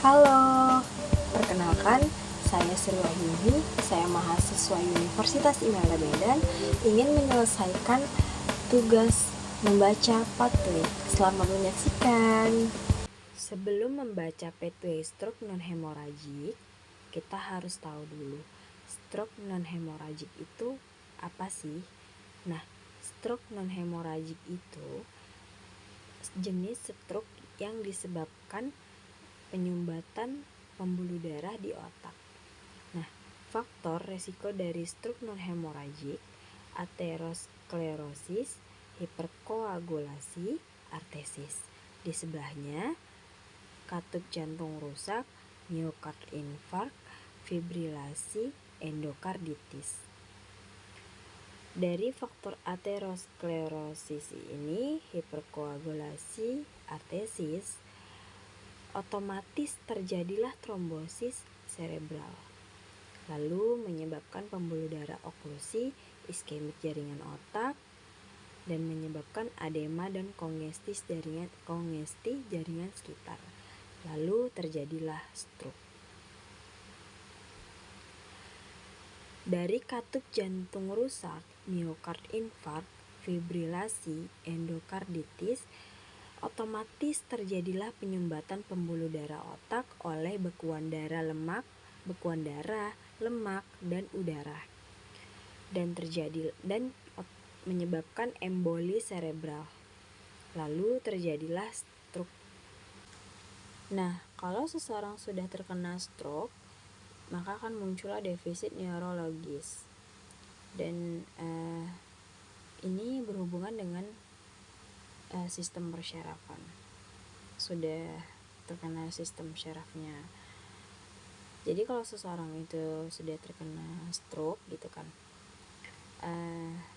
Halo, perkenalkan saya Sri Wahyuni, saya mahasiswa Universitas Imela Medan, ingin menyelesaikan tugas membaca pathway. Selamat menyaksikan. Sebelum membaca pathway stroke non-hemoragik, kita harus tahu dulu stroke non-hemoragik itu apa sih? Nah, stroke non-hemoragik itu jenis stroke yang disebabkan penyumbatan pembuluh darah di otak. Nah, faktor resiko dari stroke non-hemoragik, aterosklerosis, hiperkoagulasi, artesis. Di sebelahnya, katup jantung rusak, miokard infark, fibrilasi, endokarditis. Dari faktor aterosklerosis ini, hiperkoagulasi, artesis, otomatis terjadilah trombosis serebral, lalu menyebabkan pembuluh darah oklusi, iskemik jaringan otak, dan menyebabkan edema dan kongesti jaringan sekitar. Lalu terjadilah stroke. Dari katup jantung rusak, miokard infark, fibrilasi, endokarditis, otomatis terjadilah penyumbatan pembuluh darah otak oleh bekuan darah, lemak, dan udara, dan menyebabkan emboli serebral. Lalu terjadilah stroke. Nah, kalau seseorang sudah terkena stroke, maka akan muncullah defisit neurologis. Dan ini berhubungan dengan sistem persyarafan. Sudah terkena sistem syarafnya. Jadi kalau seseorang itu sudah terkena stroke gitu kan,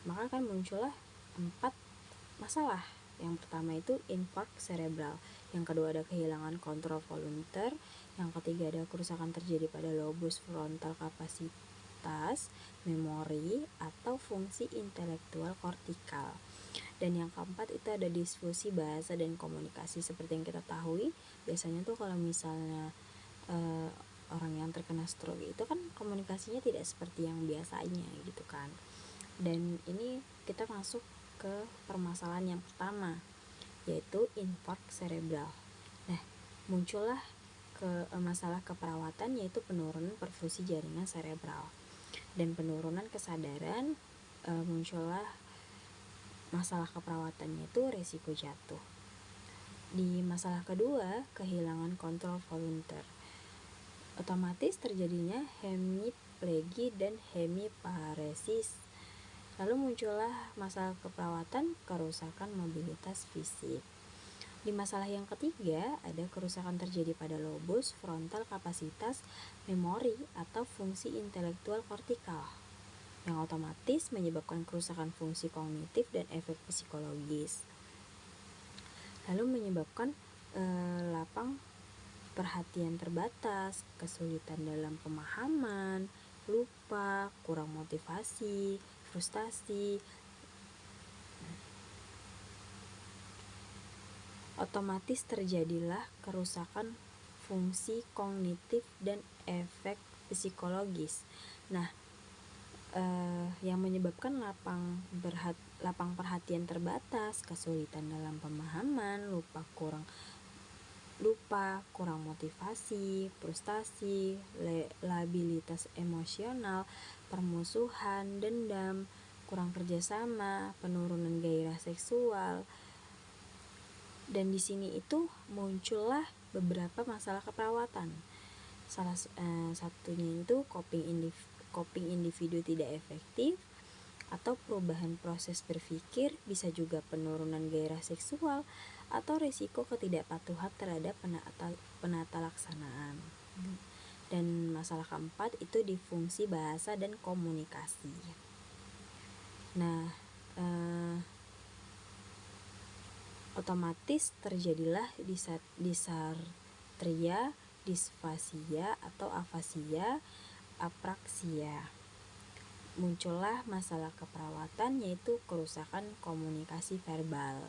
maka akan muncullah 4 masalah. Yang pertama itu infark serebral, yang kedua ada kehilangan kontrol volunter, yang ketiga ada kerusakan terjadi pada lobus frontal kapasitas, memori, atau fungsi intelektual kortikal. Dan yang keempat itu ada disfusi bahasa dan komunikasi. Seperti yang kita tahu, biasanya tuh kalau misalnya orang yang terkena stroke itu kan komunikasinya tidak seperti yang biasanya gitu kan. Dan ini kita masuk ke permasalahan yang pertama, yaitu infark serebral. Nah, muncullah masalah keperawatan, yaitu penurunan perfusi jaringan serebral dan penurunan kesadaran. Muncullah masalah keperawatannya itu resiko jatuh. Di masalah kedua, kehilangan kontrol volunter, otomatis terjadinya hemiplegi dan hemiparesis. Lalu muncullah masalah keperawatan, kerusakan mobilitas fisik. Di masalah yang ketiga, ada kerusakan terjadi pada lobus frontal kapasitas, memori, atau fungsi intelektual kortikal, yang otomatis menyebabkan kerusakan fungsi kognitif dan efek psikologis. Lalu menyebabkan lapang perhatian terbatas, kesulitan dalam pemahaman, lupa, kurang motivasi, frustasi. Otomatis terjadilah kerusakan fungsi kognitif dan efek psikologis. Nah, yang menyebabkan lapang perhatian terbatas, kesulitan dalam pemahaman, kurang motivasi, frustasi, labilitas emosional, permusuhan, dendam, kurang kerjasama, penurunan gairah seksual. Dan di sini itu muncullah beberapa masalah keperawatan. Salah satunya itu coping individu tidak efektif, atau perubahan proses berpikir, bisa juga penurunan gairah seksual, atau risiko ketidakpatuhan terhadap penata laksanaan. Dan masalah keempat itu di fungsi bahasa dan komunikasi. Nah, otomatis terjadilah dysarthria, disfasia atau afasia, apraksia. Muncullah masalah keperawatan, yaitu kerusakan komunikasi verbal.